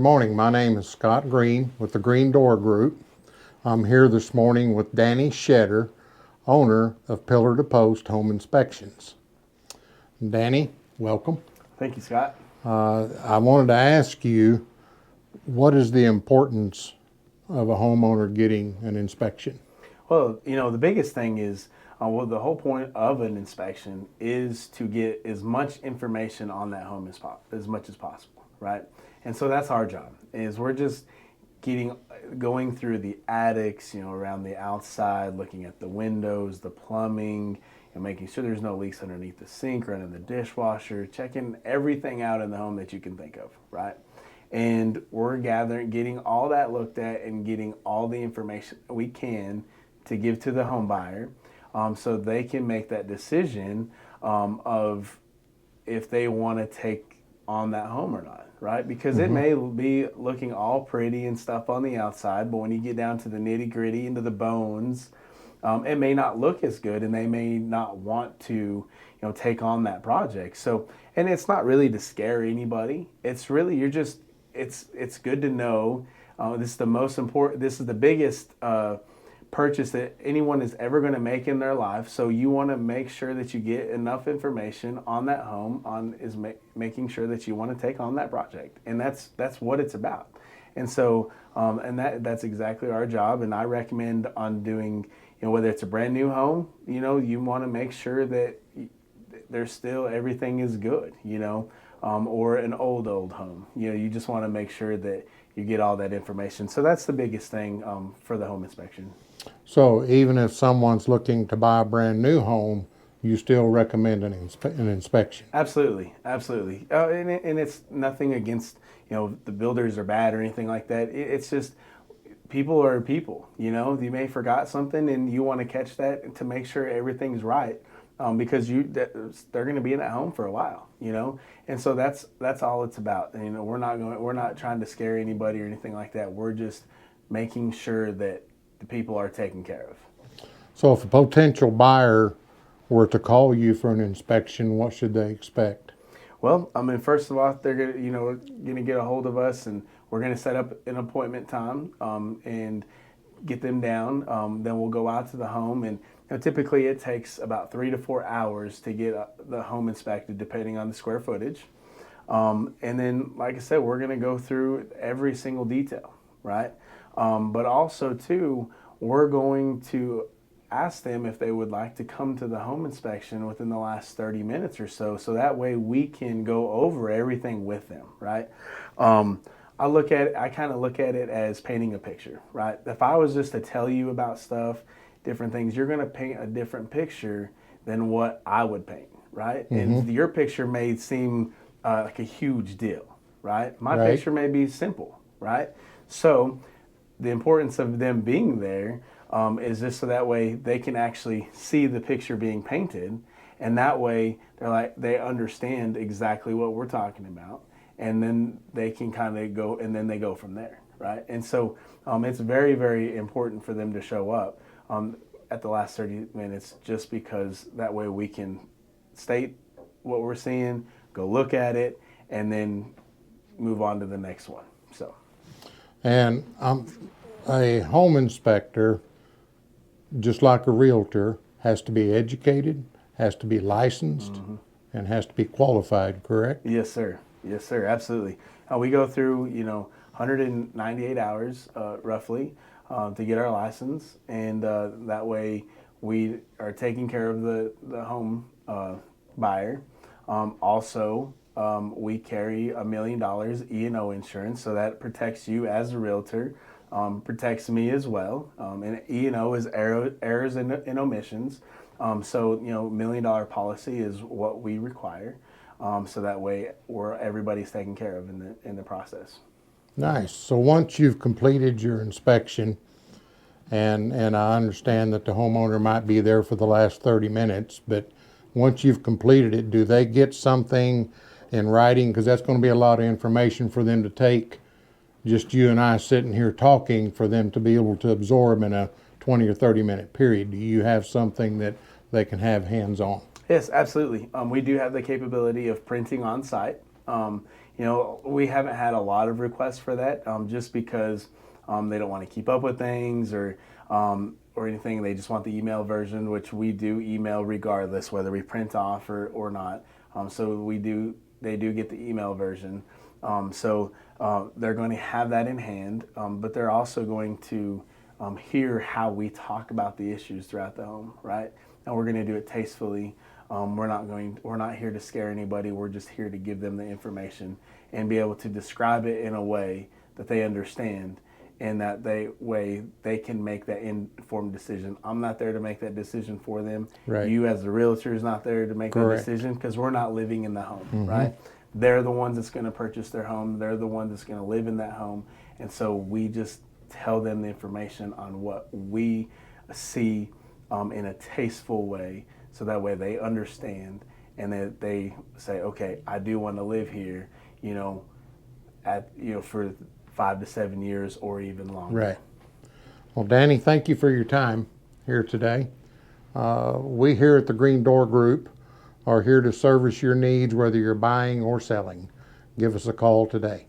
morning. My name is Scott Green with the Green Door Group. I'm here this morning with Danny Shedder, owner of Pillar to Post Home Inspections. Danny, welcome. Thank you, Scott. I wanted to ask you, what is the importance of a homeowner getting an inspection? Well, the biggest thing is, the whole point of an inspection is to get as much information on that home as much as possible, right? And so that's our job, is we're just going through the attics, around the outside, looking at the windows, the plumbing, and making sure there's no leaks underneath the sink or under the dishwasher, checking everything out in the home that you can think of, right? And we're getting all that looked at and getting all the information we can to give to the home buyer, so they can make that decision of if they want to take on that home or not, right? Because it may be looking all pretty and stuff on the outside, but when you get down to the nitty gritty, into the bones, it may not look as good, and they may not want to, take on that project. So, and it's not really to scare anybody. It's really, it's good to know. This is the most important. This is the biggest purchase that anyone is ever going to make in their life. So you want to make sure that you get enough information on that home, making sure that you want to take on that project, and that's what it's about. And so that's exactly our job. And I recommend on doing, whether it's a brand new home, you want to make sure that there's still everything is good, or an old home. You just want to make sure that you get all that information. So that's the biggest thing for the home inspection. So even if someone's looking to buy a brand new home, you still recommend an inspection? Absolutely, absolutely. And it's nothing against, the builders are bad or anything like that. It's just people are people. You may forgot something and you want to catch that to make sure everything's right, because they're going to be in that home for a while. And so that's all it's about. And, we're not trying to scare anybody or anything like that. We're just making sure that the people are taken care of. So if a potential buyer were to call you for an inspection, what should they expect? Well, first of all, they're gonna get a hold of us, and we're gonna set up an appointment time, and get them down. Then we'll go out to the home, and typically it takes about 3 to 4 hours to get the home inspected, depending on the square footage. And then, like I said, we're gonna go through every single detail, right? But also, too, we're going to ask them if they would like to come to the home inspection within the last 30 minutes or so that way we can go over everything with them, right? I kind of look at it as painting a picture, right? If I was just to tell you about stuff, different things, you're going to paint a different picture than what I would paint, right? And your picture may seem like a huge deal, right? My picture may be simple, right? So the importance of them being there is just so that way they can actually see the picture being painted, and that way they understand exactly what we're talking about, and then they can kind of go, and then they go from there, right? And so it's very, very important for them to show up at the last 30 minutes, just because that way we can state what we're seeing, go look at it, and then move on to the next one. So. And a home inspector, just like a realtor, has to be educated, has to be licensed, and has to be qualified, correct? Yes, sir. Yes, sir. Absolutely. We go through, 198 hours roughly to get our license, and that way we are taking care of the home buyer. Also, we carry $1 million E&O insurance, so that protects you as a realtor, protects me as well. And E&O is errors and omissions. So, $1 million policy is what we require. So that way everybody's taken care of in the process. Nice. So once you've completed your inspection, and I understand that the homeowner might be there for the last 30 minutes, but once you've completed it, do they get something in writing? Because that's going to be a lot of information for them to take, just you and I sitting here talking, for them to be able to absorb in a 20 or 30 minute period. Do you have something that they can have hands-on? Yes, absolutely. We do have the capability of printing on site. You know, we haven't had a lot of requests for that, just because they don't want to keep up with things or anything. They just want the email version, which we do email regardless, whether we print off or not. So they do get the email version. They're going to have that in hand, but they're also going to hear how we talk about the issues throughout the home, right? And we're going to do it tastefully. We're not here to scare anybody. We're just here to give them the information and be able to describe it in a way that they understand, and that they can make that informed decision. I'm not there to make that decision for them. Right. You as the realtor is not there to make that Correct. decision, because we're not living in the home, right? They're the ones that's going to purchase their home. They're the ones that's going to live in that home. And so we just tell them the information on what we see in a tasteful way, so that way they understand, and that they say, okay, I do want to live here, for 5 to 7 years or even longer. Right. Well, Danny, thank you for your time here today. We here at the Green Door Group are here to service your needs, whether you're buying or selling. Give us a call today.